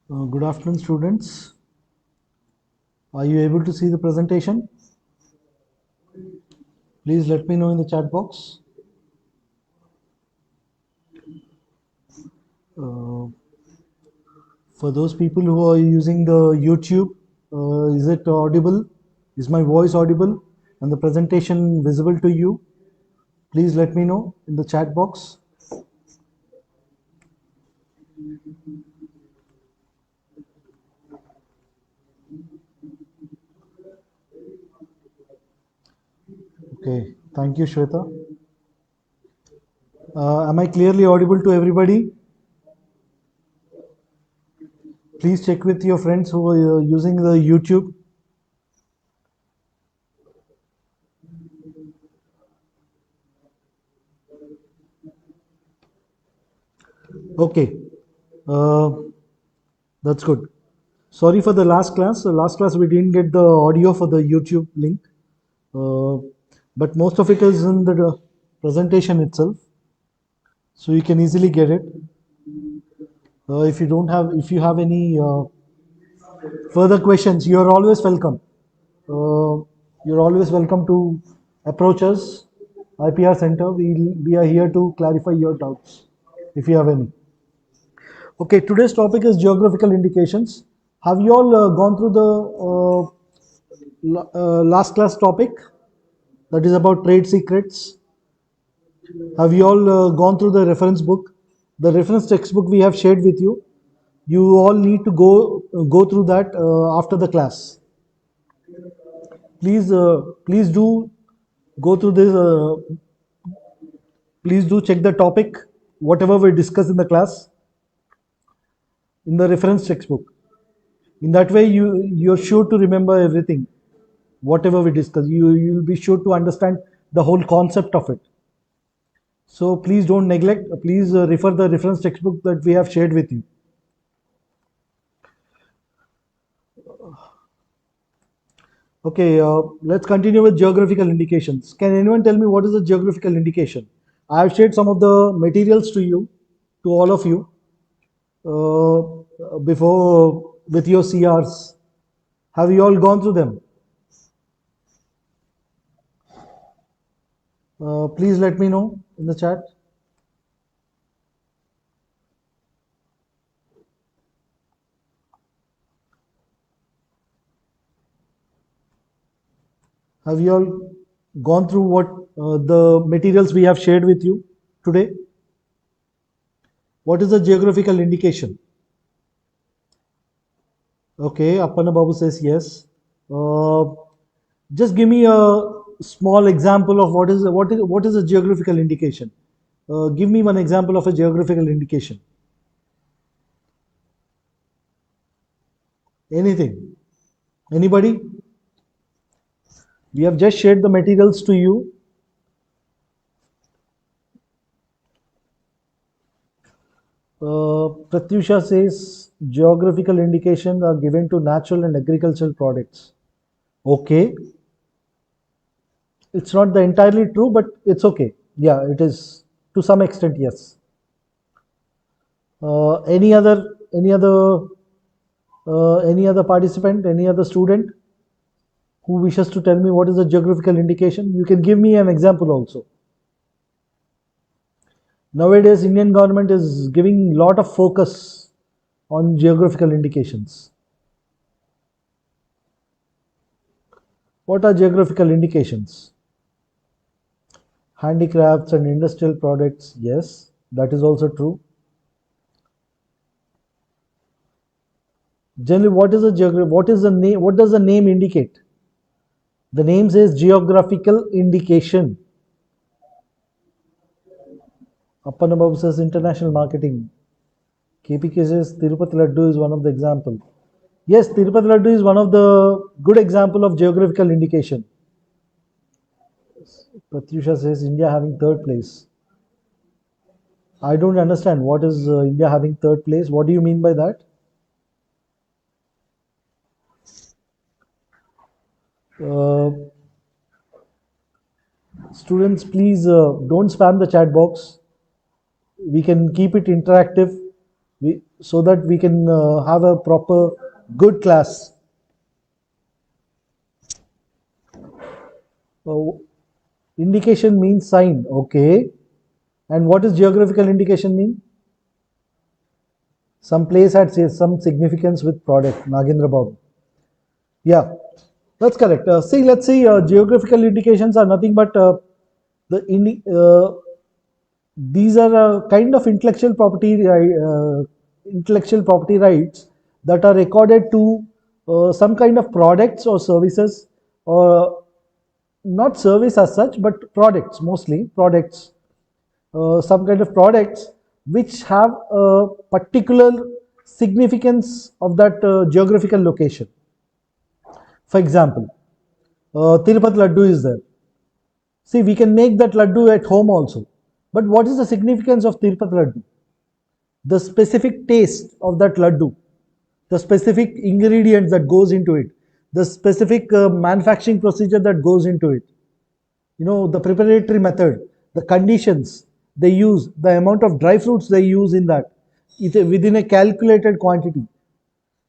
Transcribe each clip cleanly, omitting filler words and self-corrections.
Good afternoon, students. Are you able to see the presentation? Please let me know in the chat box. Uh, for those people who are using the YouTube, is it audible? Is my voice audible and the presentation visible to you? Please let me know in the chat box. Okay, thank you, Shweta. Am I clearly audible to everybody? Please check with your friends who are using the YouTube. Okay, uh, that's good. Sorry for the last class. The last class we didn't get the audio for the YouTube link, uh, but most of it is in the presentation itself, so you can easily get it. If you don't have, if you have any further questions, you are always welcome. You're always welcome to approach us, IPR Center. We are here to clarify your doubts if you have any. Okay, today's topic is geographical indications. Have you all gone through the last class topic that is about trade secrets? Have you all gone through the reference book? The reference textbook we have shared with you. You all need to go through that after the class. Please do go through this. Please do check the topic, whatever we discuss in the class, in the reference textbook. In that way, you're sure to remember everything, whatever we discuss. You'll be sure to understand the whole concept of it. So please don't neglect. Please refer the reference textbook that we have shared with you. Okay, let's continue with geographical indications. Can anyone tell me what is a geographical indication? I have shared some of the materials to you, to all of you, before with your CRs. Have you all gone through them? Please let me know in the chat. Have you all gone through what the materials we have shared with you today? What is a geographical indication? Okay, Appana Babu says yes. Uh, just give me a small example of what is a geographical indication. Give me one example of a geographical indication. Anything? Anybody? We have just shared the materials to you. Pratyusha says geographical indications are given to natural and agricultural products. Okay, it's not the entirely true, but it's okay. Yeah, it is to some extent. Yes. Any other participant, any other student who wishes to tell me what is a geographical indication? You can give me an example also. Nowadays, Indian government is giving lot of focus on geographical indications. What are geographical indications? Handicrafts and industrial products. Yes, that is also true. Generally, what is the name? What does the name indicate? The name says geographical indication. Appanababu says international marketing. KPK says Tirupati Laddu is one of the example. Yes, Tirupati Laddu is one of the good example of geographical indication. Pratyusha says India having third place. I don't understand what is India having third place. What do you mean by that? Uh, Students, please don't spam the chat box. We can keep it interactive so that we can have a proper, good class. Uh, Indication means sign, okay. And what does geographical indication mean? Some place had some significance with product. Nagendra Babu. Yeah, that's correct. See, let's see. Geographical indications are nothing but the these are a kind of intellectual property rights that are recorded to some kind of products or services, or not service as such, but products, mostly products, some kind of products which have a particular significance of that geographical location. For example, Tirupati Laddu is there. See, we can make that laddu at home also. But what is the significance of Tirupati Laddu? The specific taste of that laddu, the specific ingredients that goes into it, the specific manufacturing procedure that goes into it, the preparatory method, the conditions they use, the amount of dry fruits they use in that, within a calculated quantity.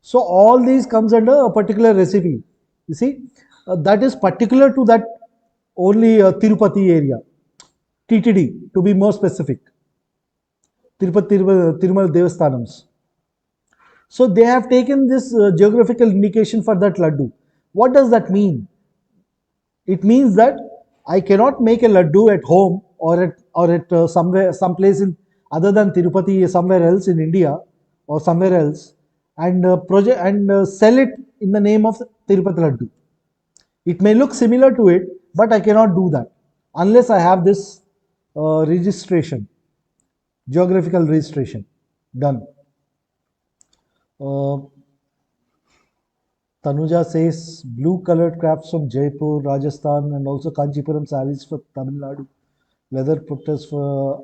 So all these comes under a particular recipe. You see, that is particular to that only Tirupati area, TTD to be more specific, Tirupati Tirumal Devasthanams. So they have taken this geographical indication for that laddu. What does that mean? It means that I cannot make a laddu at home or at somewhere someplace in other than Tirupati, somewhere else in India or somewhere else, and sell it in the name of Tirupati laddu. It may look similar to it, but I cannot do that unless I have this registration, geographical registration done. Uh, Tanuja says blue colored crafts from Jaipur, Rajasthan, and also Kanchipuram sarees for Tamil Nadu. Leather putters for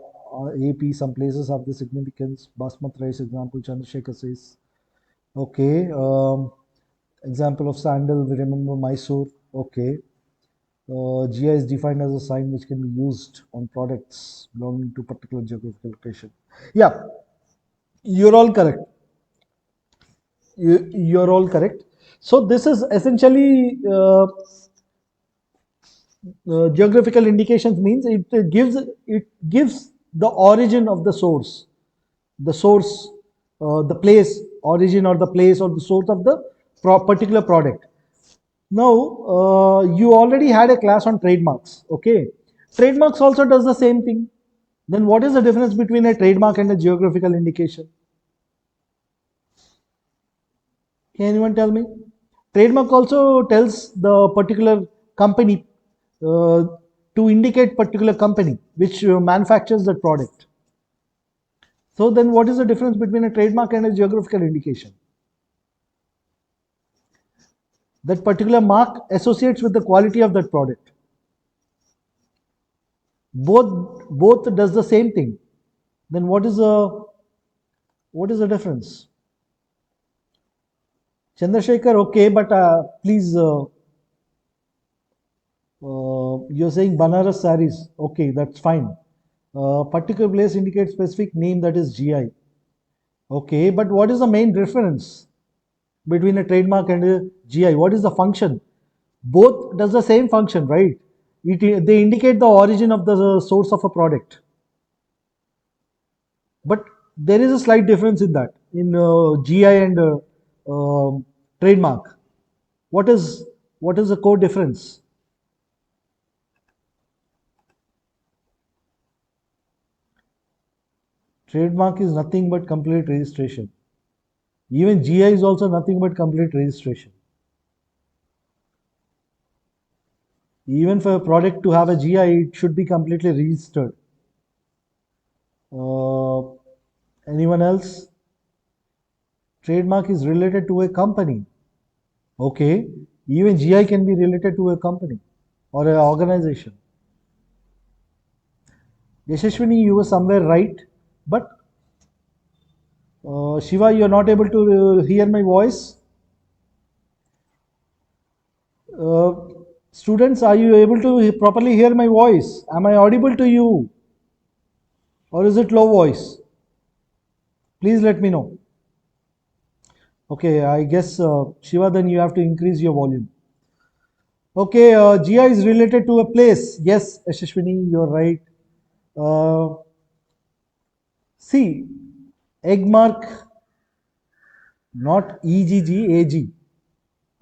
AP. Some places have the significance. Basmati rice example, Chandrasekhar says. Okay. Example of sandal, we remember Mysore. Okay. GI is defined as a sign which can be used on products belonging to particular geographical location. Yeah, you're all correct. You're all correct. So this is essentially geographical indications means it gives the origin of the source, the place, origin or the place or the source of the particular product. Now, you already had a class on trademarks. Okay, trademarks also does the same thing. Then what is the difference between a trademark and a geographical indication? Can anyone tell me? Trademark also tells the particular company, uh, to indicate particular company which manufactures that product. So then what is the difference between a trademark and a geographical indication? That particular mark associates with the quality of that product. Both does the same thing. Then what is the difference? Chandrasekhar, okay, but please, you're saying Banaras saris. Okay, that's fine. Particular place indicates specific name, that is GI. Okay, but what is the main difference between a trademark and a GI? What is the function? Both does the same function, right? They indicate the origin of the source of a product. But there is a slight difference in that, in GI and trademark. What is the core difference? Trademark is nothing but complete registration. Even GI is also nothing but complete registration. Even for a product to have a GI, it should be completely registered. Uh, Anyone else? Trademark is related to a company. Okay. Even GI can be related to a company or an organization. Yashashwini, you were somewhere right, but Shiva, you are not able to hear my voice. Uh, Students, are you able to properly hear my voice? Am I audible to you? Or is it low voice? Please let me know. Okay, I guess Shiva, then you have to increase your volume. Okay, GI is related to a place. Yes, Ashishwini, you're right. Uh, See, egg mark, not EGG, AG.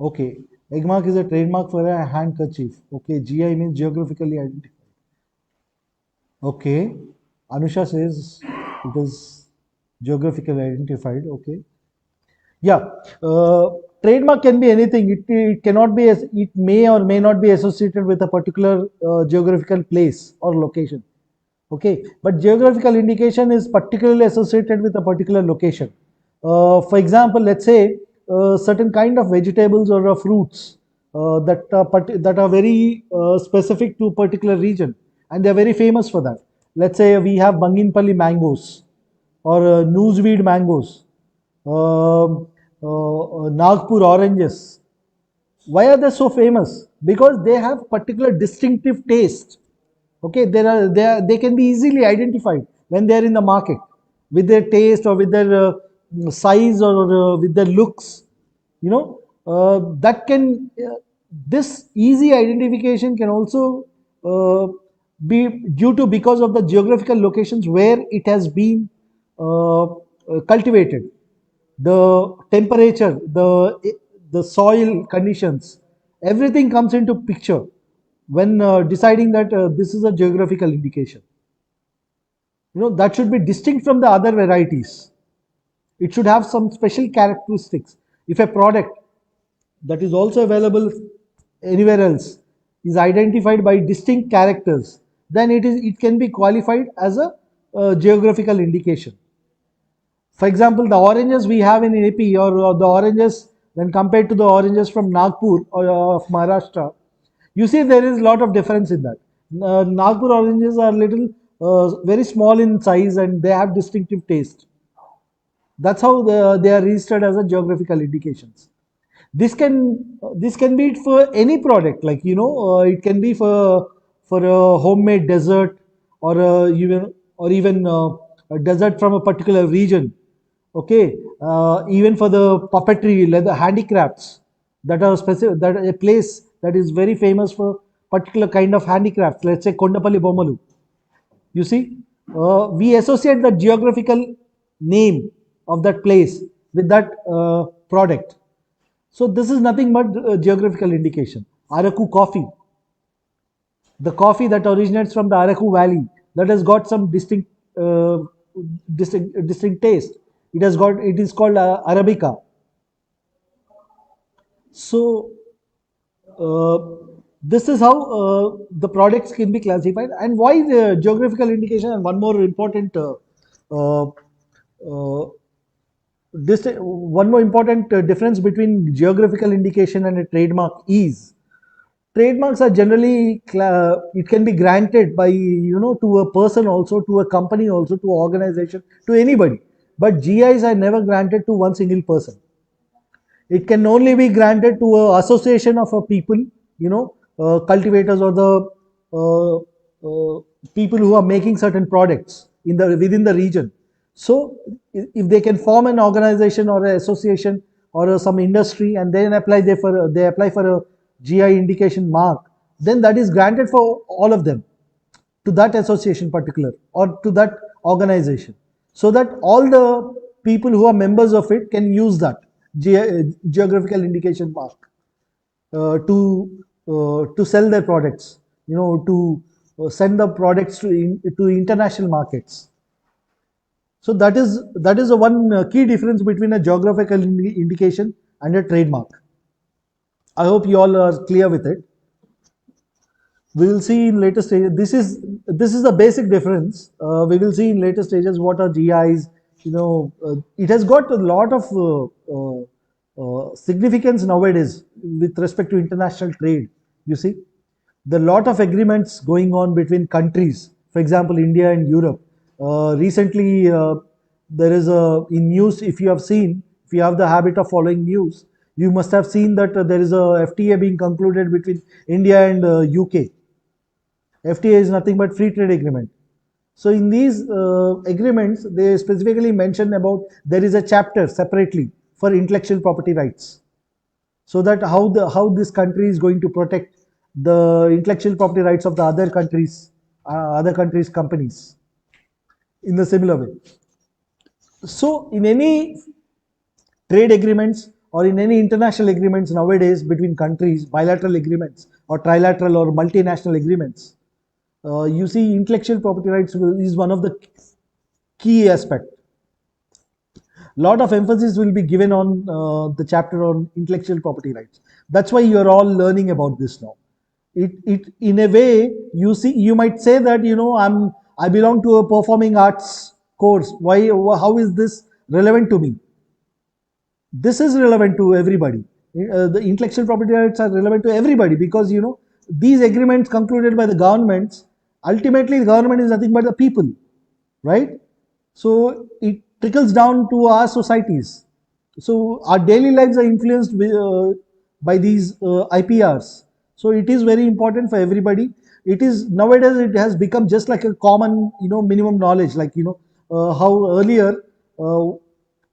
Okay, egg mark is a trademark for a handkerchief. Okay, GI means geographically identified. Okay, Anusha says it is geographically identified. Okay, yeah, trademark can be anything. It cannot be, it may or may not be associated with a particular geographical place or location. Okay, but geographical indication is particularly associated with a particular location. For example, let's say certain kind of vegetables or fruits that are very specific to a particular region, and they are very famous for that. Let's say we have Banginpalli mangoes or Newsweed mangoes, Nagpur oranges. Why are they so famous? Because they have particular distinctive taste. Okay, they can be easily identified when they are in the market with their taste or with their size or with their looks. You know, that can this easy identification can also be due to because of the geographical locations where it has been cultivated, the temperature, the soil conditions, everything comes into picture when deciding that this is a geographical indication. You know, that should be distinct from the other varieties. It should have some special characteristics. If a product that is also available anywhere else is identified by distinct characters, then it can be qualified as a geographical indication. For example, the oranges we have in AP, or the oranges when compared to the oranges from Nagpur or of Maharashtra, you see there is a lot of difference in that. Nagpur oranges are little very small in size and they have distinctive taste. That's how they are registered as a geographical indications. This can be for any product, like it can be for a homemade dessert, or even a dessert from a particular region. Okay, even for the puppetry, leather handicrafts that are specific, that a place that is very famous for particular kind of handicrafts. Let's say Kondapalli Bomalu. You see, we associate the geographical name of that place with that product. So this is nothing but geographical indication. Araku coffee, the coffee that originates from the Araku Valley, that has got some distinct taste. It is called Arabica. So This is how the products can be classified, and why the geographical indication. And one more important uh, uh, one more important difference between geographical indication and a trademark is trademarks are generally it can be granted by to a person, also to a company, also to organization, to anybody, but GIs are never granted to one single person. It can only be granted to a association of a people, cultivators, or the uh, people who are making certain products in the within the region. So if they can form an organization or an association or some industry, and then they apply for a GI indication mark, then that is granted for all of them, to that association particular, or to that organization, so that all the people who are members of it can use that geographical indication mark to sell their products, to send the products to international markets. So that is the one key difference between a geographical indication and a trademark. I hope you all are clear with it. We will see in later stages. This is the basic difference. We will see in later stages what are GIs. It has got a lot of significance nowadays with respect to international trade. You see, the lot of agreements going on between countries. For example, India and Europe. Recently, there is a in news. If you have seen, if you have the habit of following news, you must have seen that there is a FTA being concluded between India and UK. FTA is nothing but free trade agreement. So in these agreements, they specifically mention about there is a chapter separately for intellectual property rights, so that how this country is going to protect the intellectual property rights of the other countries' companies in the similar way. So in any trade agreements or in any international agreements nowadays between countries, bilateral agreements or trilateral or multinational agreements, you see intellectual property rights is one of the key aspect. Lot of emphasis will be given on the chapter on intellectual property rights. That's why you are all learning about this now. It in a way, you might say that I belong to a performing arts course. Why? How is this relevant to me? This is relevant to everybody. The intellectual property rights are relevant to everybody, because these agreements concluded by the governments, ultimately the government is nothing but the people, right? So it trickles down to our societies. So our daily lives are influenced by these IPRs. So it is very important for everybody. It is nowadays, it has become just like a common minimum knowledge, like how earlier uh,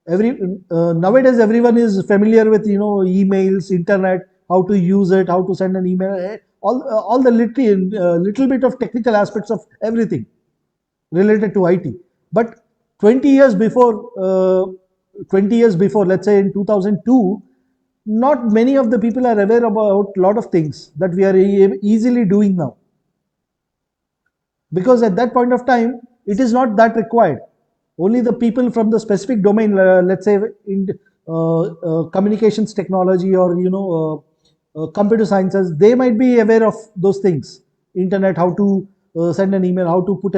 every nowadays everyone is familiar with emails, internet, how to use it, how to send an email, all the little bit of technical aspects of everything related to IT. But 20 years before, 20 years before, let's say in 2002, not many of the people are aware about a lot of things that we are easily doing now, because at that point of time it is not that required. Only the people from the specific domain, let's say in communications technology, or computer sciences, they might be aware of those things: internet, how to send an email, how to put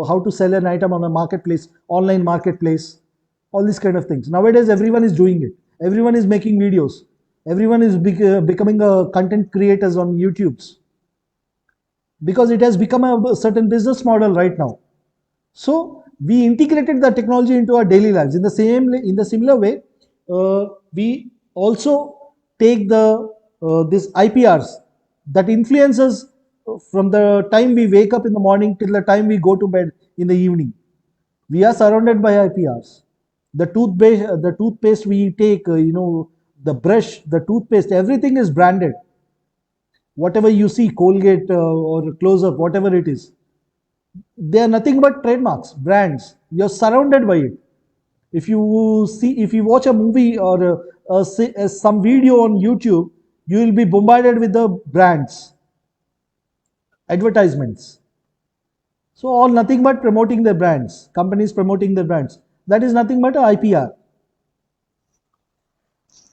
how to sell an item on a marketplace, online marketplace, all these kind of things. Nowadays everyone is doing it, everyone is making videos, everyone is becoming a content creators on YouTubes, because it has become a certain business model right now. So we integrated the technology into our daily lives. In the similar way, we also take the this IPRs that influences from the time we wake up in the morning till the time we go to bed in the evening. We are surrounded by IPRs. The toothpaste we take, the brush, the toothpaste, everything is branded. Whatever you see, Colgate or Close Up, whatever it is, they are nothing but trademarks, brands. You're surrounded by it. If you watch a movie or some video on YouTube, you will be bombarded with the brands, advertisements. So all nothing but promoting their brands, companies promoting their brands. That is nothing but a IPR.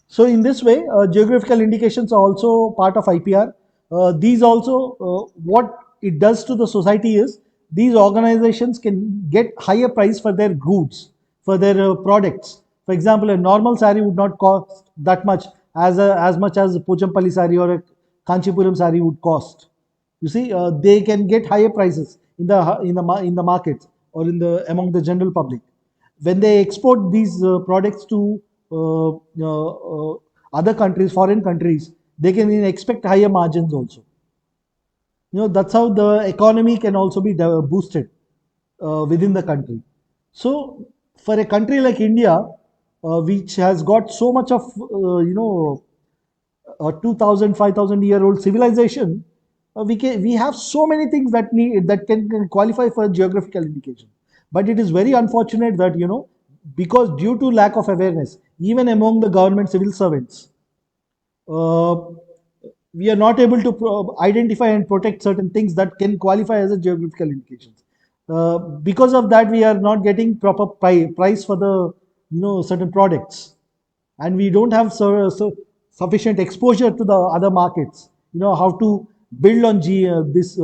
So in this way, geographical indications are also part of IPR. These also, what it does to the society is these organizations can get higher price for their goods, for their products. For example, a normal sari would not cost that much as much as a Pochampalli sari or a Kanchipuram sari would cost. You see, they can get higher prices in the markets or in the among the general public. When they export these products to other countries, foreign countries, they can expect higher margins also. That's how the economy can also be boosted within the country. So for a country like India, which has got so much of a 2000 year old civilization, we have so many things that can qualify for geographical indication. But it is very unfortunate that because due to lack of awareness even among the government civil servants, uh, we are not able to identify and protect certain things that can qualify as a geographical indications. Because of that, we are not getting proper price for the certain products, and we don't have sufficient exposure to the other markets. How to build on this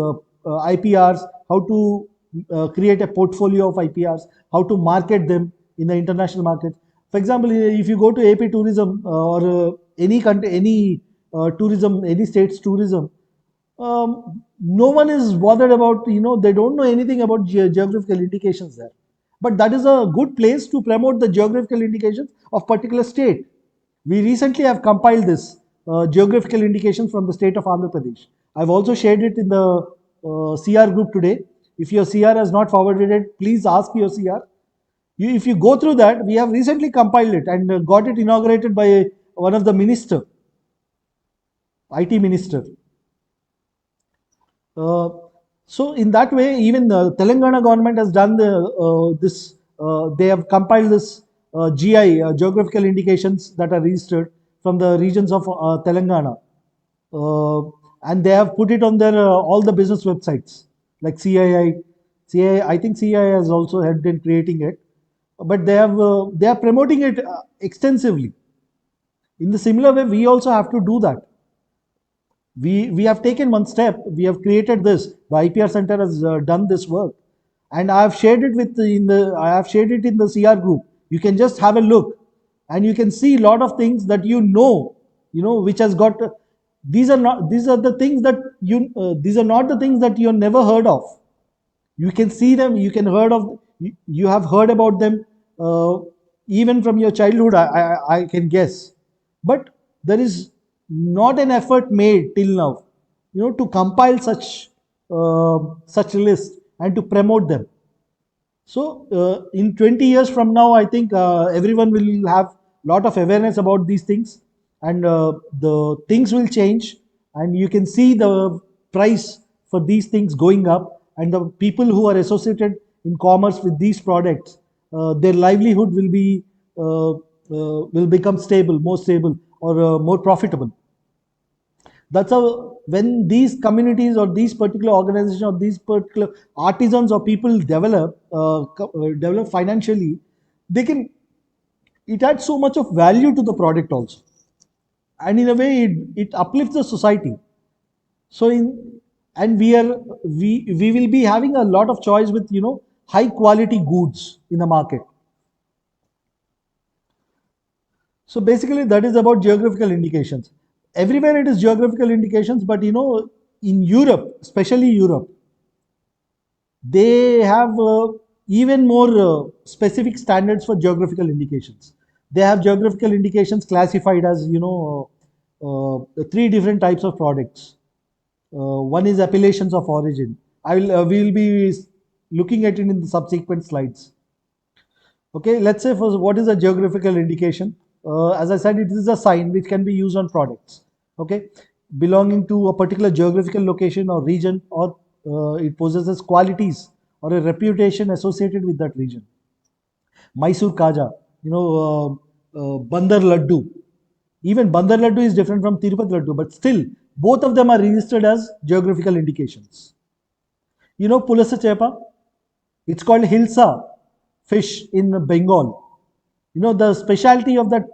IPRs, how to create a portfolio of IPRs, how to market them in the international market. For example, if you go to AP tourism or any country, any tourism, any state's tourism, no one is bothered about, they don't know anything about geographical indications there. But that is a good place to promote the geographical indications of particular state. We recently have compiled this geographical indications from the state of Andhra Pradesh. I've also shared it in the CR group today. If your CR has not forwarded it, please ask your CR. If you go through that, we have recently compiled it and got it inaugurated by one of the minister, IT minister. Uh, so in that way, even the Telangana government has done this. They have compiled this GI geographical indications that are registered from the regions of Telangana, uh, and they have put it on their all the business websites like CII. CII, I think CII has also helped in creating it, but they are promoting it extensively. In the similar way, we also have to do that. We have taken one step. We have created this. The IPR center has done this work, and I have shared it in the CR group. You can just have a look, and you can see a lot of things that which has got. These are the things that these are not the things that you never heard of. You can see them, you have heard about them, uh, even from your childhood, I can guess. But there is not an effort made till now, to compile such list and to promote them. So, in 20 years from now, I think everyone will have a lot of awareness about these things, and the things will change, and you can see the price for these things going up, and the people who are associated in commerce with these products, their livelihood will become stable, more stable, or more profitable. That's how, when these communities or these particular organizations or these particular artisans or people develop financially, they can it adds so much of value to the product also, and in a way it uplifts the society. So in and we will be having a lot of choice with high quality goods in the market. So basically, that is about geographical indications. Everywhere it is geographical indications, but in Europe, especially Europe, they have even more specific standards for geographical indications. They have geographical indications classified as three different types of products. One is appellations of origin. We will be looking at it in the subsequent slides. Okay, let's say first, what is a geographical indication? As I said, it is a sign which can be used on products. Okay, belonging to a particular geographical location or region, or it possesses qualities or a reputation associated with that region. Mysore Kaja, Bandar Laddu. Even Bandar Laddu is different from Tirupati Laddu, but still, both of them are registered as geographical indications. Pulasa Chepa, it's called Hilsa fish in Bengal. The specialty of that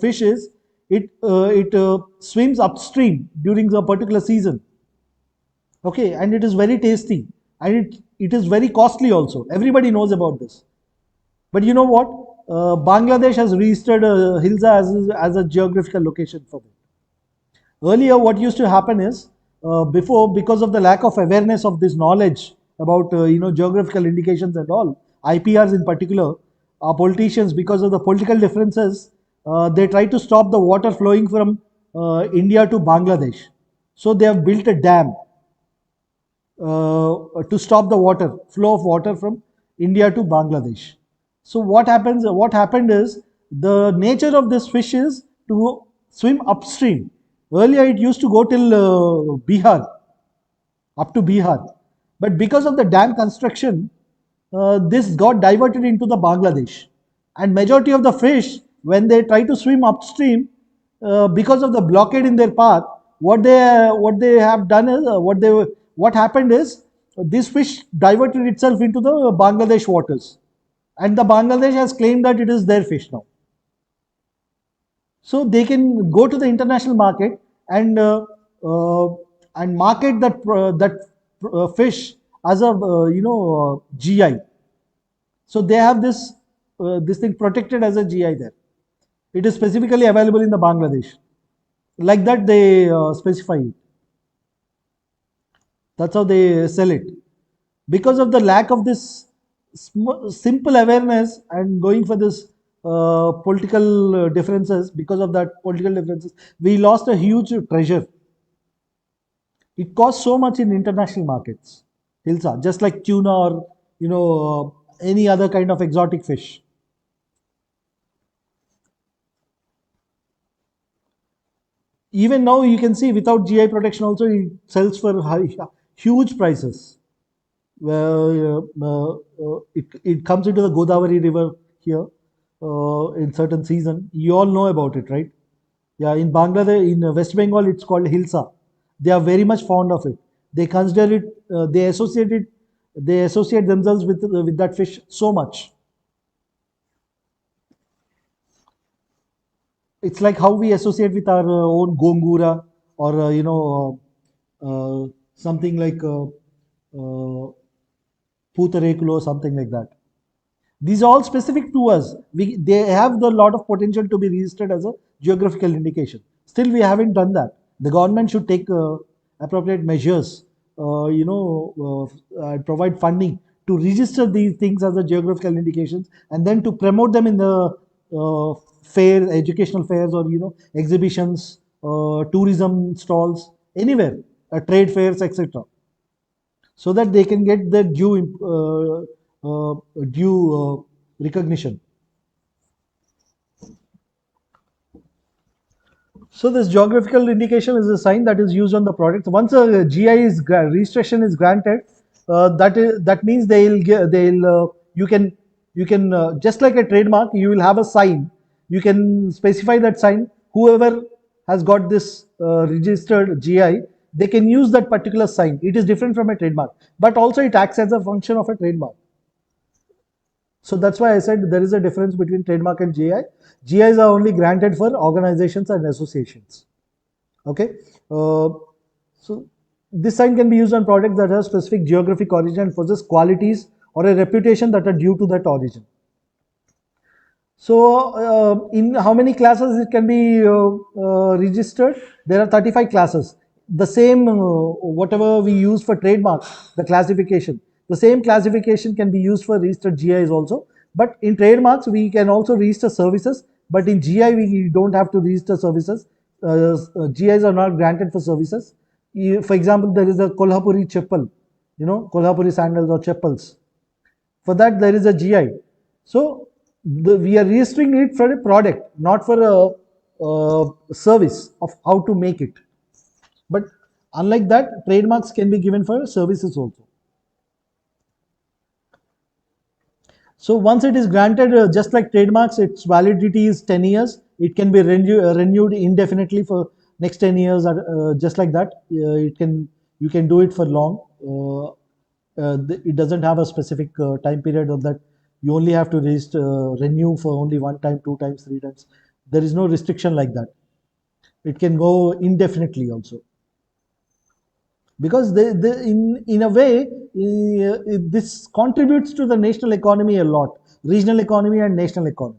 fish is it swims upstream during the particular season. Okay, and it is very tasty, and it is very costly also. Everybody knows about this. But you know what? Bangladesh has registered Hilsa as a geographical location for them. Earlier, what used to happen is, before, because of the lack of awareness of this knowledge about geographical indications and all, IPRs in particular, our politicians, because of the political differences, they try to stop the water flowing from India to Bangladesh. So they have built a dam to stop the water flow of water from India to Bangladesh. So what happens? What happened is, the nature of this fish is to swim upstream. Earlier, it used to go till Bihar, up to Bihar, but because of the dam construction, this got diverted into the Bangladesh, and majority of the fish, when they try to swim upstream, because of the blockade in their path, what they have done is, what happened is, this fish diverted itself into the Bangladesh waters, and the Bangladesh has claimed that it is their fish now. So they can go to the international market and market that fish as a GI. So they have this thing protected as a GI there. It is specifically available in the Bangladesh. Like that they specify it. That's how they sell it. Because of the lack of this simple awareness and going for this political differences, because of that political differences, we lost a huge treasure. It costs so much in international markets, Hilsa, just like tuna or any other kind of exotic fish. Even now, you can see without GI protection, also it sells for huge prices. Where it comes into the Godavari River here in certain season. You all know about it, right? Yeah, in Bangladesh, in West Bengal, it's called Hilsa. They are very much fond of it. They consider it. They associate it. They associate themselves with that fish so much. It's like how we associate with our own gongura, or something like putarekulu or something like that. These are all specific to us. They have the lot of potential to be registered as a geographical indication. Still, we haven't done that. The government should take appropriate measures, provide funding to register these things as a geographical indications, and then to promote them in the fair, educational fairs, or exhibitions, tourism stalls, anywhere, trade fairs, etc., so that they can get their due recognition. So this geographical indication is a sign that is used on the product. Once a GI registration is granted, that means they'll you can just like a trademark, you will have a sign. You can specify that sign. Whoever has got this registered GI, they can use that particular sign. It is different from a trademark, but also it acts as a function of a trademark. So that's why I said there is a difference between trademark and GI. GIs are only granted for organizations and associations. Okay. So this sign can be used on products that have specific geographic origin and possess qualities or a reputation that are due to that origin. So in how many classes it can be registered? There are 35 classes. The same, whatever we use for trademark, the classification, the same classification can be used for registered GIs also. But in trademarks, we can also register services. But in GI, we don't have to register services. GIs are not granted for services. For example, there is a Kolhapuri chappal, Kolhapuri sandals or chappals. For that, there is a GI. So we are registering it for a product, not for a service of how to make it. But unlike that, trademarks can be given for services also. So once it is granted, just like trademarks, its validity is 10 years. It can be renewed indefinitely for next 10 years, just like that. You can do it for long. It doesn't have a specific time period of that. You only have to renew for only one time, two times, three times. There is no restriction like that. It can go indefinitely also, because in a way, this contributes to the national economy a lot, regional economy and national economy.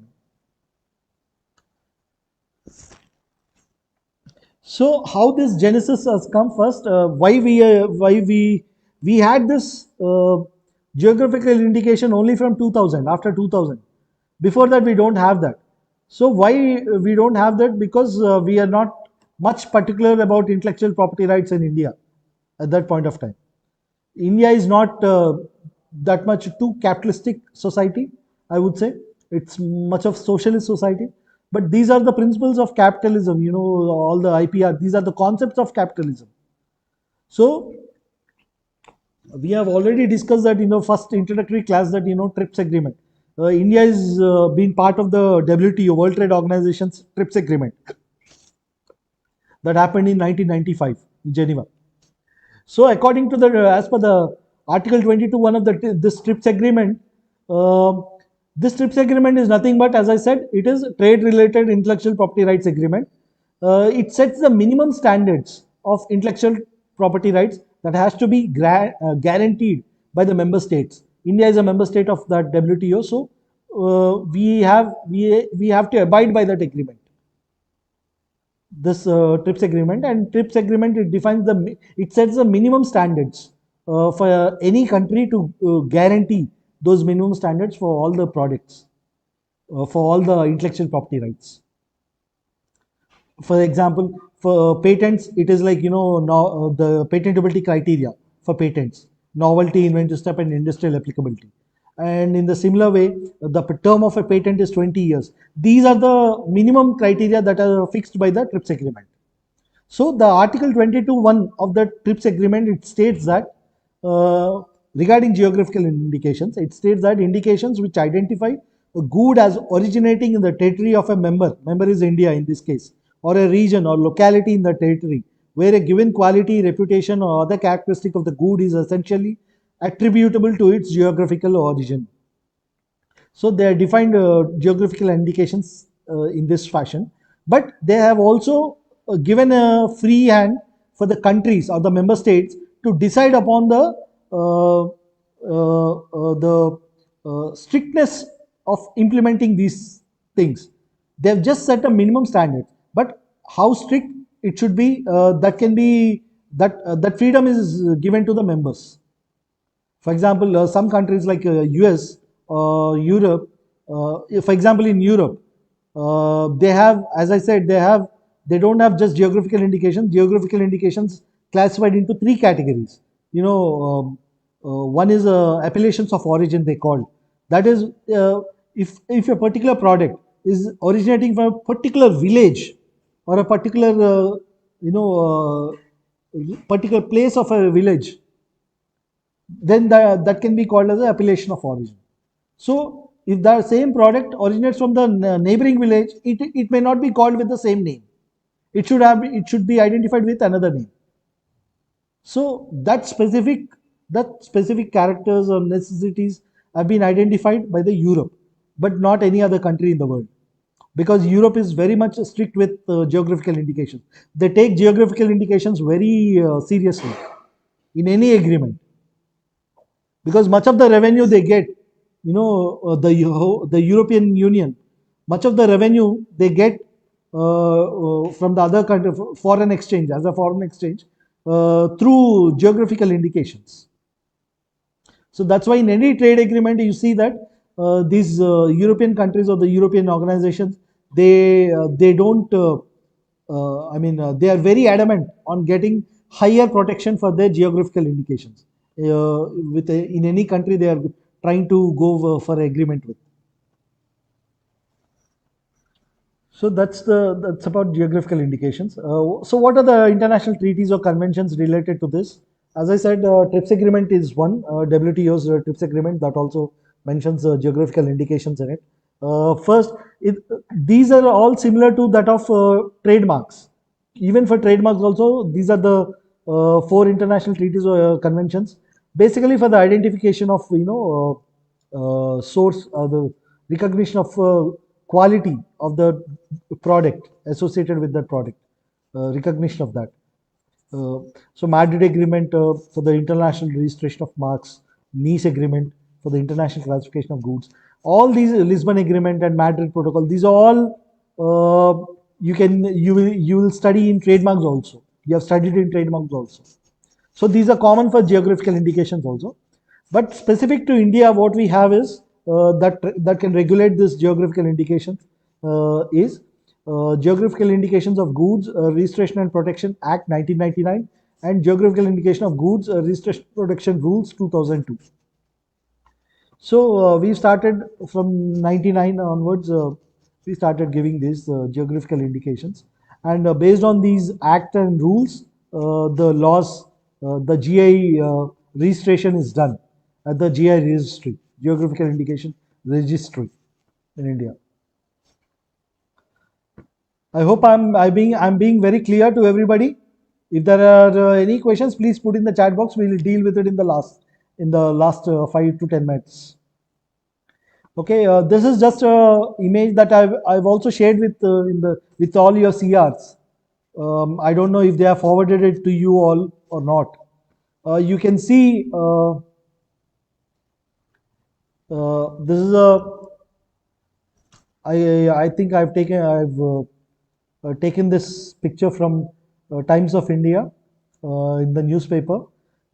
So how this genesis has come first? Why we had this geographical indication only from 2000, after 2000. Before that, we don't have that. So why we don't have that? Because we are not much particular about intellectual property rights in India at that point of time. India is not that much too capitalistic society, I would say. It's much of socialist society. But these are the principles of capitalism, all the IPR, these are the concepts of capitalism. So we have already discussed that, first introductory class, that, TRIPS agreement. India is been part of the WTO, World Trade Organization's TRIPS agreement, that happened in 1995 in Geneva. So, according to as per the Article 22, one of this TRIPS agreement, uh, this TRIPS agreement is nothing but, as I said, it is a trade-related intellectual property rights agreement. It sets the minimum standards of intellectual property rights that has to be guaranteed by the member states. India is a member state of that WTO, so we have to abide by that agreement, this TRIPS agreement. And TRIPS agreement, it sets the minimum standards for any country to guarantee those minimum standards for all the products, for all the intellectual property rights. For example, for patents, it is like, the patentability criteria for patents: novelty, inventive step, and industrial applicability. And in the similar way, the term of a patent is 20 years. These are the minimum criteria that are fixed by the TRIPS agreement. So the Article 22(1) of the TRIPS agreement, it states that, uh, regarding geographical indications, it states that indications which identify a good as originating in the territory of a member is India in this case, or a region or locality in the territory, where a given quality, reputation, or other characteristic of the good is essentially attributable to its geographical origin. So they are defined geographical indications in this fashion, but they have also given a free hand for the countries or the member states to decide upon the strictness of implementing these things. They have just set a minimum standard, but how strict it should be, that freedom is given to the members. For example, some countries like US, Europe, for example, in Europe, they have, as I said, they don't have just geographical indications. Geographical indications classified into three categories. One is appellations of origin, they call. That is, if a particular product is originating from a particular village or a particular, particular place of a village, then that can be called as an appellation of origin. So if the same product originates from the neighboring village, it may not be called with the same name. It should be identified with another name. So that specific characters or necessities have been identified by the Europe, but not any other country in the world, because Europe is very much strict with geographical indications. They take geographical indications very seriously in any agreement, because much of the revenue they get, the European Union, much of the revenue they get from the other country, foreign exchange, as a foreign exchange, through geographical indications. So that's why in any trade agreement you see that these European countries or the European organizations, they don't. They are very adamant on getting higher protection for their geographical indications. In any country they are trying to go for agreement with. So that's about geographical indications. So what are the international treaties or conventions related to this? As I said, TRIPS agreement is one. WTO's TRIPS agreement that also mentions geographical indications in it. First, these are all similar to that of trademarks. Even for trademarks also, these are the four international treaties or conventions, basically for the identification of, source, the recognition of quality of the product associated with that product. recognition of that. Uh, so Madrid Agreement for the international registration of marks, Nice Agreement for the international classification of goods. All these Lisbon Agreement and Madrid Protocol. These are all you will study in trademarks also. You have studied in trademarks also. So these are common for geographical indications also. But specific to India, what we have is that can regulate this geographical indication is Geographical Indications of Goods Registration and Protection Act 1999 and Geographical Indication of Goods Registration Protection Rules 2002. So we started from 99 onwards. We started giving these geographical indications, and based on these act and rules, the laws, the GI registration is done at the GI registry, Geographical Indication Registry in India. I hope I'm being very clear to everybody. If there are any questions, please put in the chat box. We will deal with it in the last 5 to 10 minutes. Okay, this is just a image that I've also shared with all your CRs. I don't know if they have forwarded it to you all or not. You can see this is a I think I've taken this picture from Times of India in the newspaper.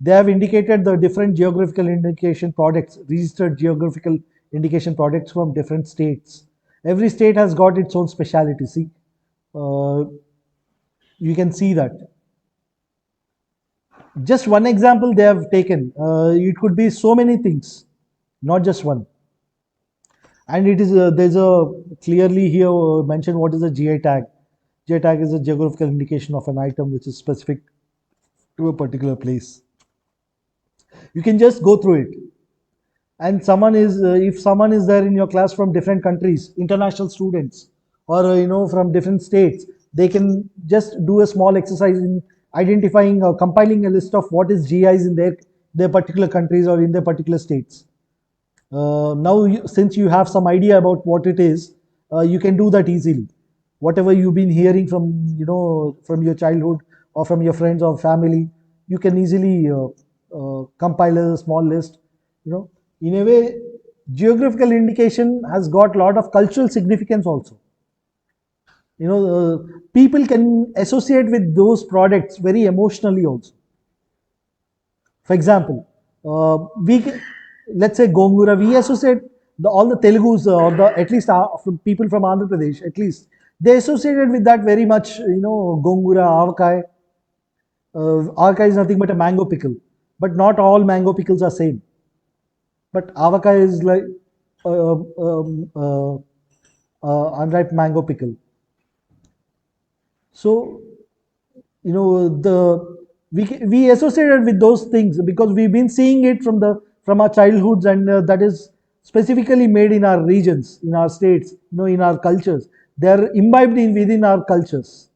They have indicated the different geographical indication products, registered geographical indication products from different states. Every state has got its own speciality. See, uh, you can see that. Just one example they have taken. It could be so many things, not just one. And it is there's a clearly here mentioned what is a GI tag. GI tag is a geographical indication of an item which is specific to a particular place. You can just go through it. And someone is if someone is there in your class from different countries, international students, or from different states, they can just do a small exercise in identifying or compiling a list of what is GIs in their particular countries or in their particular states. Now, since you have some idea about what it is, you can do that easily. Whatever you've been hearing from your childhood or from your friends or family, you can easily compile a small list. You know, in a way, geographical indication has got a lot of cultural significance also. People can associate with those products very emotionally also. For example, let's say Gongura, we associate all the Telugus or the at least from people from Andhra Pradesh, at least they associated with that very much. Gongura, avakai. Avakai is nothing but a mango pickle, but not all mango pickles are same. But avakai is like unripe mango pickle. So we associated with those things because we've been seeing it from our childhoods, and that is specifically made in our regions, in our states, in our cultures. They are imbibed in within our cultures.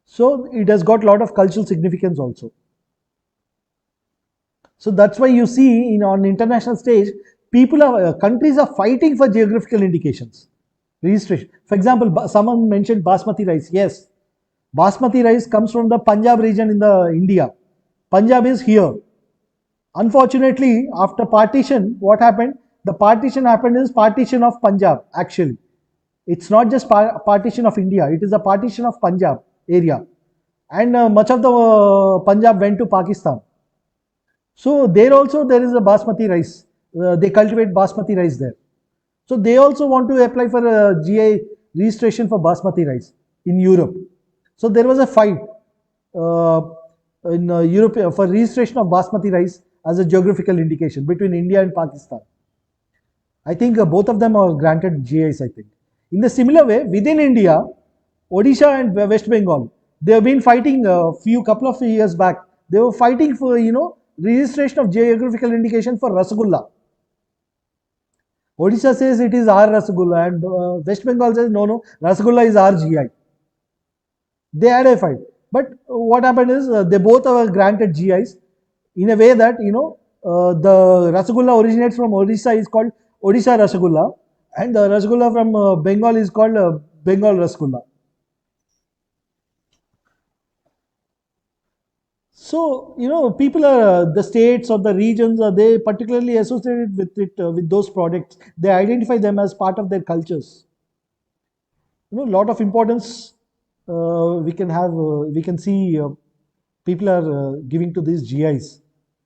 So it has got a lot of cultural significance also. So that's why you see on international stage, countries are fighting for geographical indications, registration. For example, someone mentioned basmati rice. Yes, basmati rice comes from the Punjab region in the India. Punjab is here. Unfortunately, after partition, what happened? The partition happened is partition of Punjab. Actually, it's not just partition of India. It is a partition of Punjab area, and much of the Punjab went to Pakistan. So there is a basmati rice. They cultivate basmati rice there. So they also want to apply for a GI registration for basmati rice in Europe. So there was a fight uh, in Europe for registration of basmati rice as a geographical indication between India and Pakistan. I think both of them are granted GIs. I think. In the similar way, within India, Odisha and West Bengal, they have been fighting a couple of years back. They were fighting for registration of geographical indication for Rasgulla. Odisha says it is our Rasgulla, and West Bengal says no, Rasgulla is our GI. They had a fight, but what happened is they both are granted GIs in a way that the Rasgulla originates from Odisha is called Odisha Rasgulla, and the Rasgulla from Bengal is called Bengal Rasgulla. So, people are the states or the regions are they particularly associated with it with those products. They identify them as part of their cultures. Lot of importance we can see people are giving to these GIs.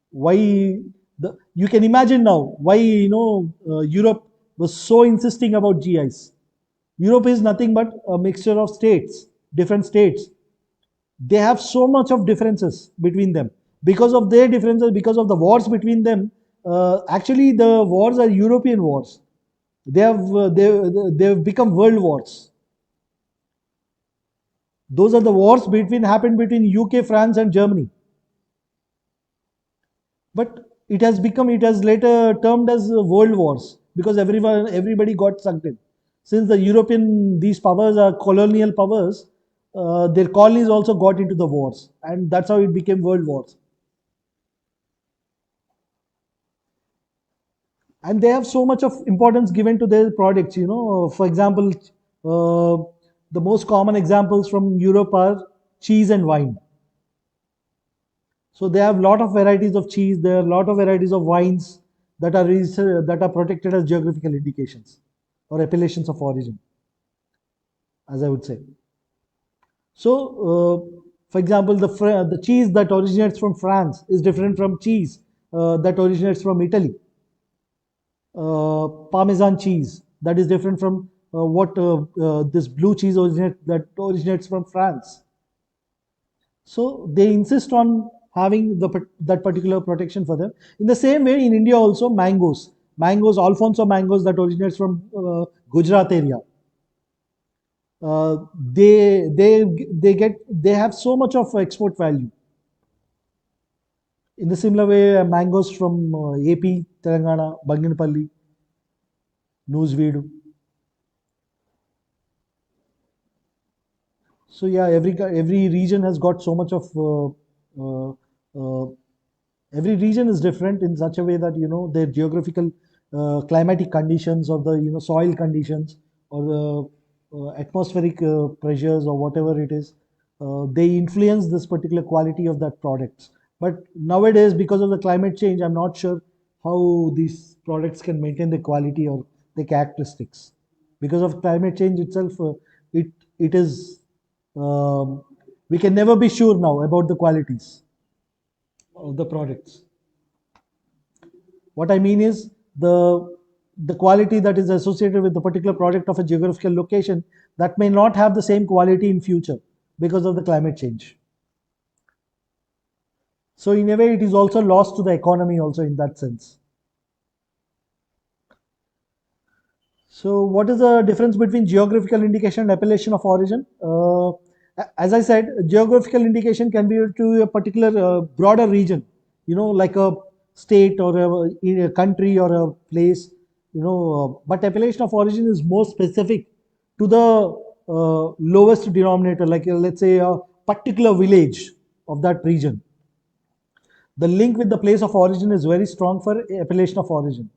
Why you can imagine now why Europe was so insisting about GIs. Europe is nothing but a mixture of states, different states. They have so much of differences between them. Because of their differences, because of the wars between them, actually the wars are European wars. They've become world wars. Those are the wars happened between UK, France, and Germany. But it has later termed as world wars because everybody got sucked in. Since these powers are colonial powers, their colonies also got into the wars, and that's how it became world wars. And they have so much of importance given to their products. For example, uh, the most common examples from Europe are cheese and wine. So they have a lot of varieties of cheese. There are a lot of varieties of wines that are protected as geographical indications or appellations of origin, as I would say. So, for example, the cheese that originates from France is different from cheese that originates from Italy. Parmesan cheese that is different from what this blue cheese that originates from France. So they insist on having that particular protection for them. In the same way, in India also, Alfonso mangoes that originates from Gujarat area. They have so much of export value. In the similar way, mangoes from AP, Telangana, Banginapalli, Newsweed. So yeah, every region has got so much of uh, uh, every region is different in such a way that their geographical climatic conditions or the soil conditions or the atmospheric pressures or whatever it is, they influence this particular quality of that products. But nowadays, because of the climate change, I'm not sure how these products can maintain the quality or the characteristics. Because of climate change itself, it is um, we can never be sure now about the qualities of the products. What I mean is the quality that is associated with the particular product of a geographical location that may not have the same quality in future because of the climate change. So in a way, it is also lost to the economy also in that sense. So, what is the difference between geographical indication and appellation of origin? As I said, geographical indication can be to a particular broader region, like a state or in a country or a place, but appellation of origin is more specific to the lowest denominator, like let's say a particular village of that region. The link with the place of origin is very strong for appellation of origin.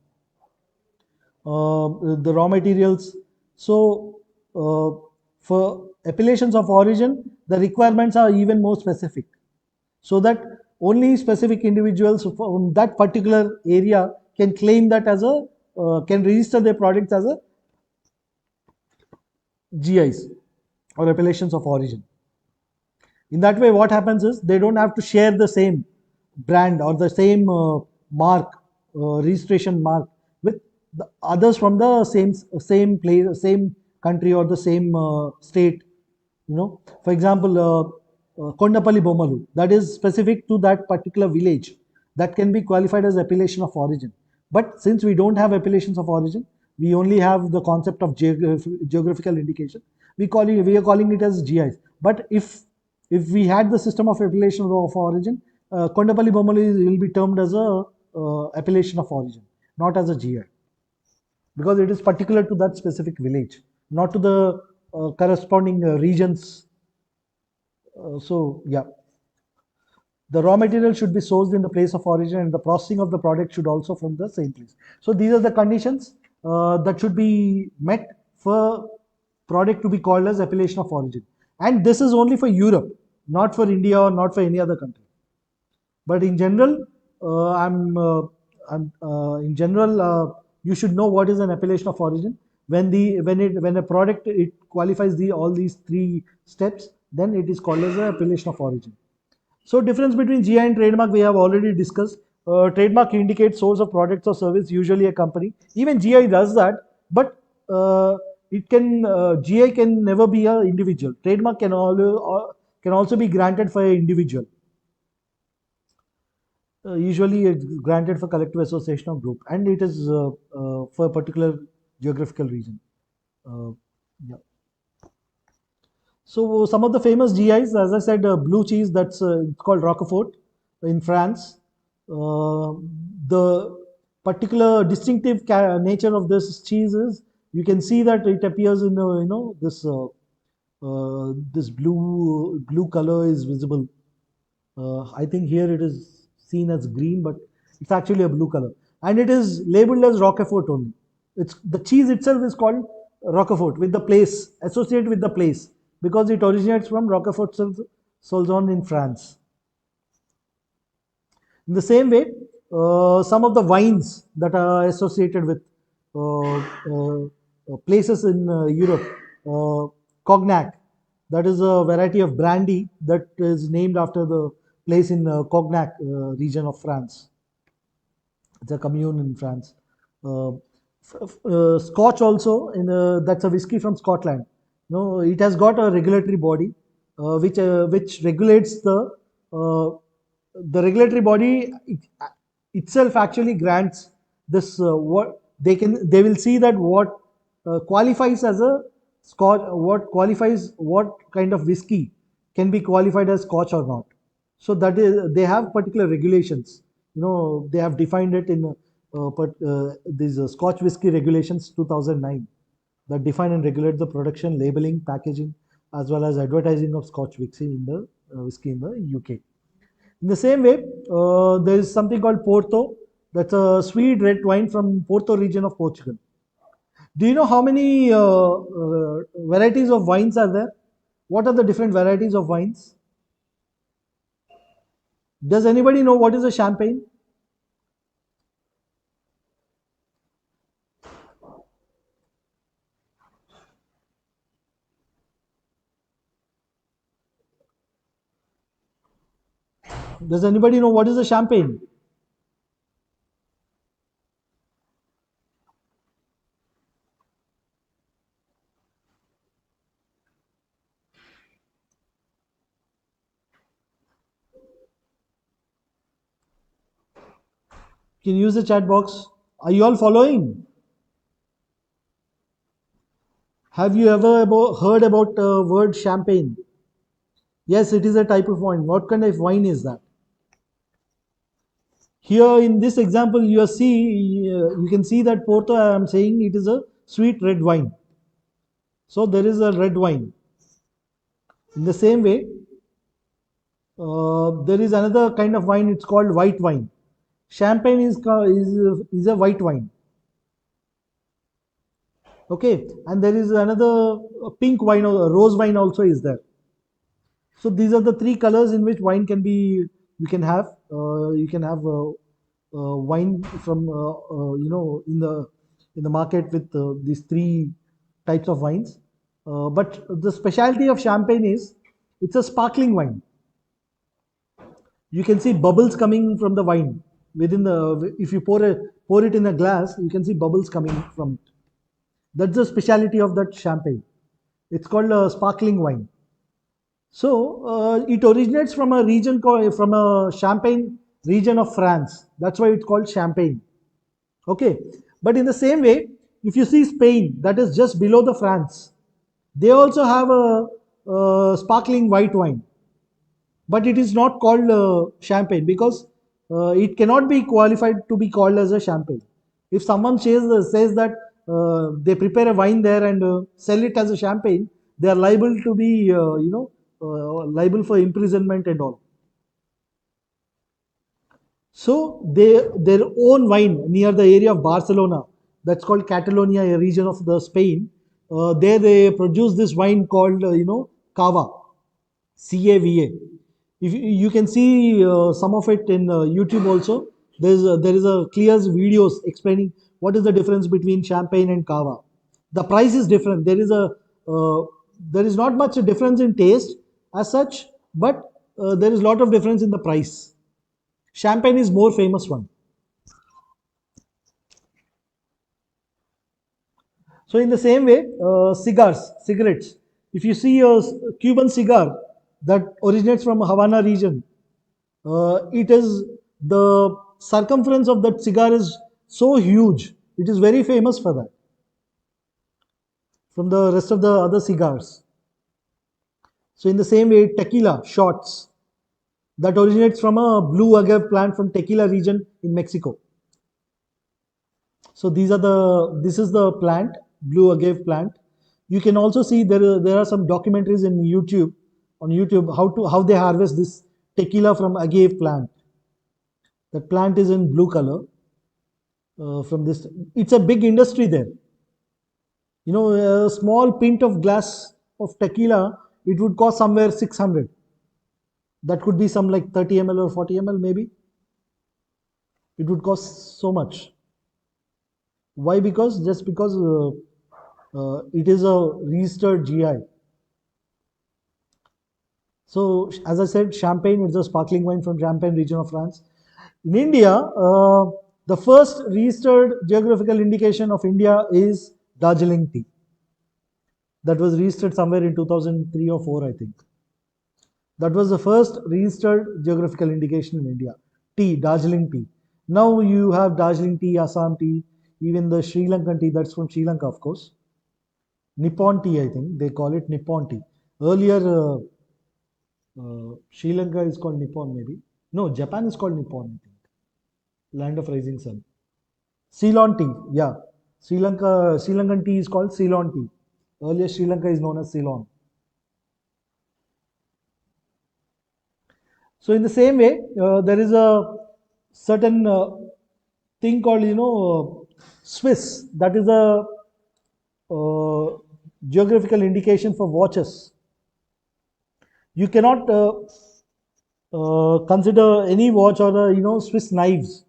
The raw materials. So, for appellations of origin, the requirements are even more specific, so that only specific individuals from that particular area can claim that as a can register their products as a GIs or appellations of origin. In that way, what happens is they don't have to share the same brand or the same mark, registration mark with the others from the same place, same country or the same state. For example, Kondapalli Bomalu, that is specific to that particular village, that can be qualified as appellation of origin. But since we don't have appellations of origin, we only have the concept of geographical indication. We are calling it as GIs. But if we had the system of appellation of origin, Kondapalli Bomalu will be termed as a appellation of origin, not as a GI, because it is particular to that specific village, not to the corresponding regions. Yeah, the raw material should be sourced in the place of origin, and the processing of the product should also from the same place. So these are the conditions that should be met for product to be called as appellation of origin. And this is only for Europe, not for India or not for any other country. But in general, in general, you should know what is an appellation of origin. When a product it qualifies all these three steps, then it is called as an appellation of origin. So difference between GI and trademark we have already discussed. Trademark indicates source of products or service, usually a company. Even GI does that, but GI can never be an individual. Trademark can also be granted for an individual. Usually it's granted for collective association or group, and it is for a particular geographical region. Uh, yeah. So some of the famous GIs, as I said, blue cheese, that's it's called Roquefort in France. Uh, the particular distinctive nature of this cheese is you can see that it appears in this blue color is visible. I think here it is seen as green, but it's actually a blue color, and it is labeled as Roquefort only. It's the cheese itself is called Roquefort with the place associated with the place because it originates from Soulzon in France. In the same way, some of the wines that are associated with places in Europe, Cognac, that is a variety of brandy that is named after the place in Cognac region of France. It's a commune in France. Uh, Scotch also, that's a whiskey from Scotland. No, it has got a regulatory body which regulates uh, the regulatory body itself actually grants this what they will see that what qualifies as a Scotch, what qualifies what kind of whiskey can be qualified as Scotch or not. So that is they have particular regulations. They have defined it in these Scotch whisky regulations 2009 that define and regulate the production, labeling, packaging, as well as advertising of Scotch whiskey in the UK. In the same way, there is something called Porto. That's a sweet red wine from Porto region of Portugal. Do you know how many varieties of wines are there? What are the different varieties of wines? Does anybody know what is a champagne? Does anybody know what is a champagne? You can use the chat box. Are you all following? Have you ever heard about the word champagne? Yes, it is a type of wine. What kind of wine is that? Here in this example, you can see that Porto. I am saying it is a sweet red wine. So there is a red wine. In the same way, there is another kind of wine. It's called white wine. Champagne is a white wine. Okay, and there is another pink wine or rose wine also is there. So these are the three colors in which wine can be. You can have wine from in the market with these three types of wines. But the specialty of champagne is it's a sparkling wine. You can see bubbles coming from the wine within the. If you pour it in a glass, you can see bubbles coming from it. That's the specialty of that champagne. It's called a sparkling wine. So it originates from a region from a Champagne region of France. That's why it's called Champagne. Okay, but in the same way, if you see Spain, that is just below the France, they also have a sparkling white wine, but it is not called champagne because it cannot be qualified to be called as a champagne. If someone says that they prepare a wine there and sell it as a champagne, they are liable to be, liable for imprisonment and all. So their own wine near the area of Barcelona, that's called Catalonia, a region of the Spain. There they produce this wine called Cava, CAVA. If you can see some of it in YouTube also. There is a clear videos explaining what is the difference between champagne and cava. The price is different. Uh, there is not much difference in taste as such, but there is a lot of difference in the price. Champagne is more famous one. So in the same way, cigarettes. If you see a Cuban cigar that originates from Havana region, it is the circumference of that cigar is so huge. It is very famous for that from the rest of the other cigars. So in the same way, tequila shots that originates from a blue agave plant from Tequila region in Mexico. So this is the plant, blue agave plant. You can also see there are some documentaries in YouTube on YouTube how they harvest this tequila from agave plant. That plant is in blue color from this. It's a big industry there. You know, a small pint of glass of tequila, it would cost somewhere 600. That could be some like 30 ml or 40 ml maybe. It would cost so much. Why? Because just because it is a registered GI. So, as I said, Champagne is a sparkling wine from Champagne region of France. In India, the first registered geographical indication of India is Darjeeling tea. That was registered somewhere in 2003 or 4, I think. That was the first registered geographical indication in India. Tea, Darjeeling tea. Now you have Darjeeling tea, Assam tea, even the Sri Lankan tea, that's from Sri Lanka, of course. Nippon tea, I think. They call it Nippon tea. Earlier, Sri Lanka is called Nippon, maybe. No, Japan is called Nippon, I think. Land of Rising Sun. Ceylon tea, yeah. Sri Lankan tea is called Ceylon tea. Earlier, Sri Lanka is known as Ceylon. So in the same way, there is a certain thing called, Swiss. That is a uh, geographical indication for watches. You cannot consider any watch or Swiss knives,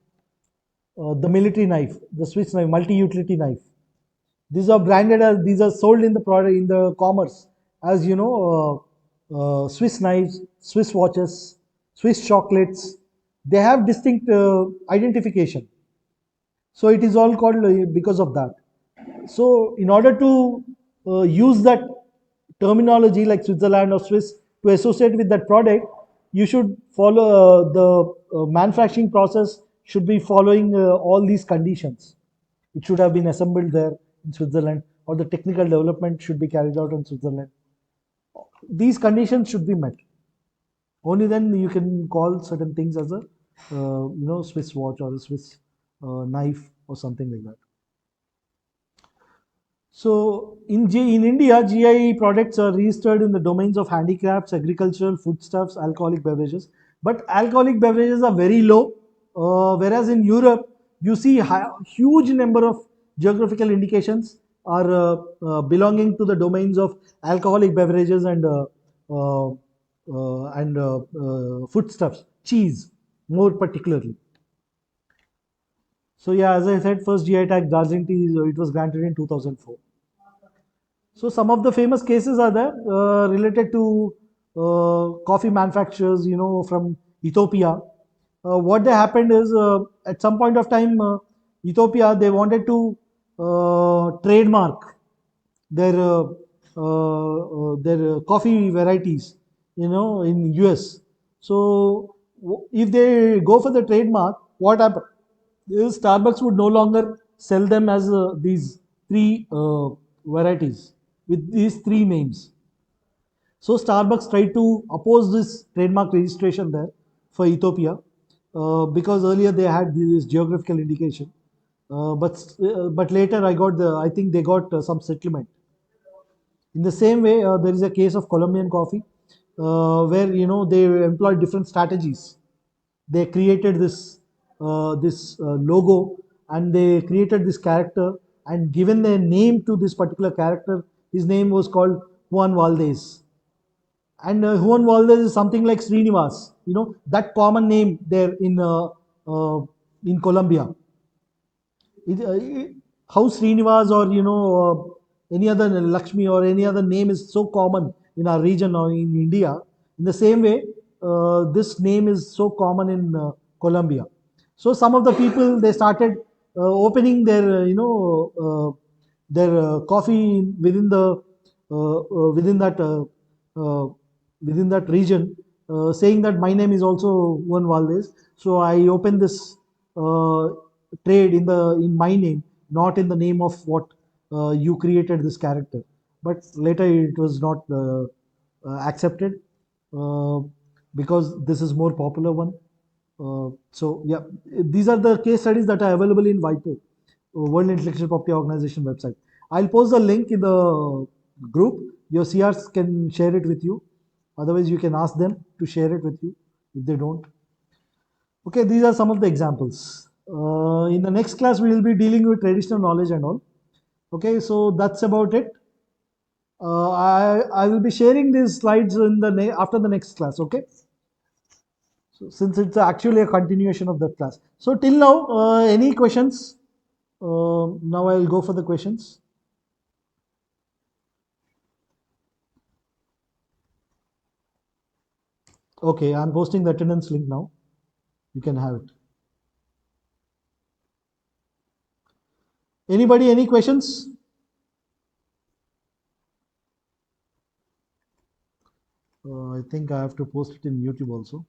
the military knife, the Swiss knife, multi-utility knife. These are branded as these are sold in the product in the commerce as Swiss knives, Swiss watches, Swiss chocolates. They have distinct identification. So it is all called because of that. So in order to use that terminology like Switzerland or Swiss to associate with that product, you should follow the manufacturing process should be following all these conditions. It should have been assembled there in Switzerland, or the technical development should be carried out in Switzerland. These conditions should be met. Only then you can call certain things as a Swiss watch or a Swiss knife or something like that. So in India, GI products are registered in the domains of handicrafts, agricultural, foodstuffs, alcoholic beverages. But alcoholic beverages are very low, whereas in Europe, you see huge number of geographical indications are belonging to the domains of alcoholic beverages uh, and foodstuffs, cheese more particularly. So yeah, as I said, first GI tag Darjeeling tea, it was granted in 2004. So some of the famous cases are there related to coffee manufacturers, from Ethiopia. What they happened is at some point of time, Ethiopia they wanted to trademark their coffee varieties, in US. So if they go for the trademark, what happened is Starbucks would no longer sell them as these three varieties with these three names. So Starbucks tried to oppose this trademark registration there for Ethiopia because earlier they had this geographical indication. But later I think they got some settlement. In the same way, there is a case of Colombian coffee where they employed different strategies. They created this logo, and they created this character and given their name to this particular character. His name was called Juan Valdez. And Juan Valdez is something like Srinivas. That common name there uh, in Colombia. How Srinivas or any other Lakshmi or any other name is so common in our region or in India. In the same way, this name is so common in Colombia. So some of the people, they started opening their coffee within uh, that region, saying that my name is also Juan Valdez. So I opened this uh, trade in my name, not in the name of what you created this character. But later it was not accepted, uh, because this is more popular one. So yeah, these are the case studies that are available in WIPO, World Intellectual Property Organization website. I'll post the link in the group. Your CRs can share it with you. Otherwise, you can ask them to share it with you if they don't. Okay, these are some of the examples. In the next class, we will be dealing with traditional knowledge and all. Okay, so that's about it. I will be sharing these slides after the next class. Okay, so since it's actually a continuation of that class. So till now, any questions? Now I'll go for the questions. Okay, I'm posting the attendance link now. You can have it. Anybody, any questions? I think I have to post it in YouTube also.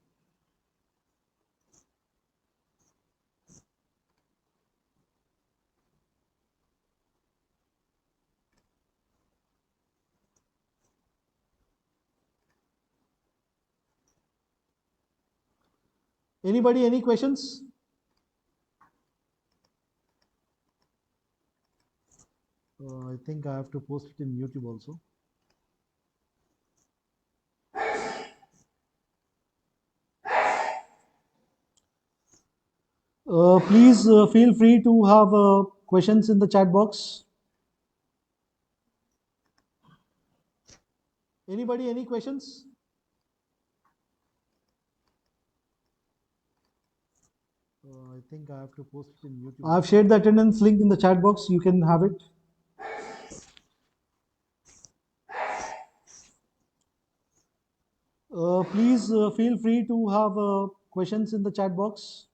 Anybody, any questions? I think I have to post it in YouTube also. Please feel free to have questions in the chat box. Anybody, any questions? I think I have to post it in YouTube. I've shared the attendance link in the chat box. You can have it. Please feel free to have questions in the chat box.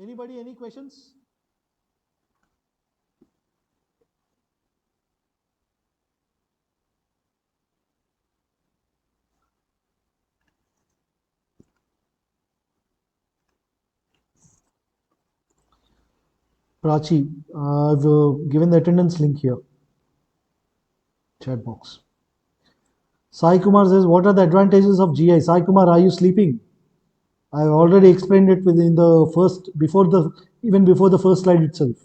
Anybody, any questions? Prachi, I've given the attendance link here, chat box. Sai Kumar says, what are the advantages of GI? Sai Kumar, are you sleeping? I've already explained it within the even before the first slide itself.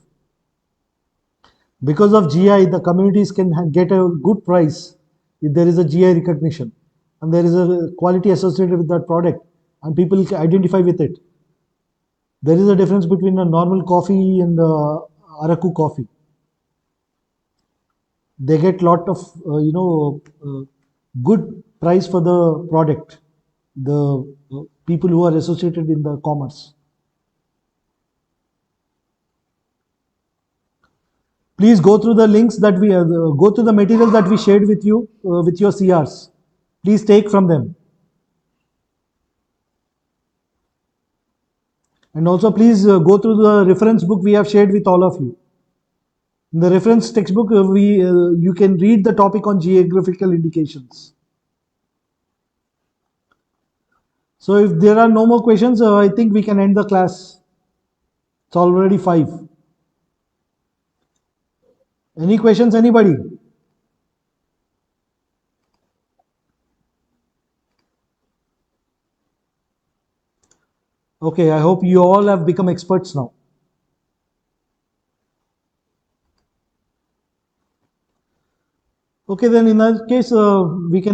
Because of GI, the communities can get a good price if there is a GI recognition and there is a quality associated with that product and people can identify with it. There is a difference between a normal coffee and Araku coffee. They get lot of good price for the product. The people who are associated in the commerce. Please go through the links that we go through the material that we shared with you with your CRs. Please take from them. And also please go through the reference book we have shared with all of you. In the reference textbook, you can read the topic on geographical indications. So if there are no more questions, I think we can end the class. It's already 5. Any questions, anybody? Okay, I hope you all have become experts now. Okay, then in that case, we can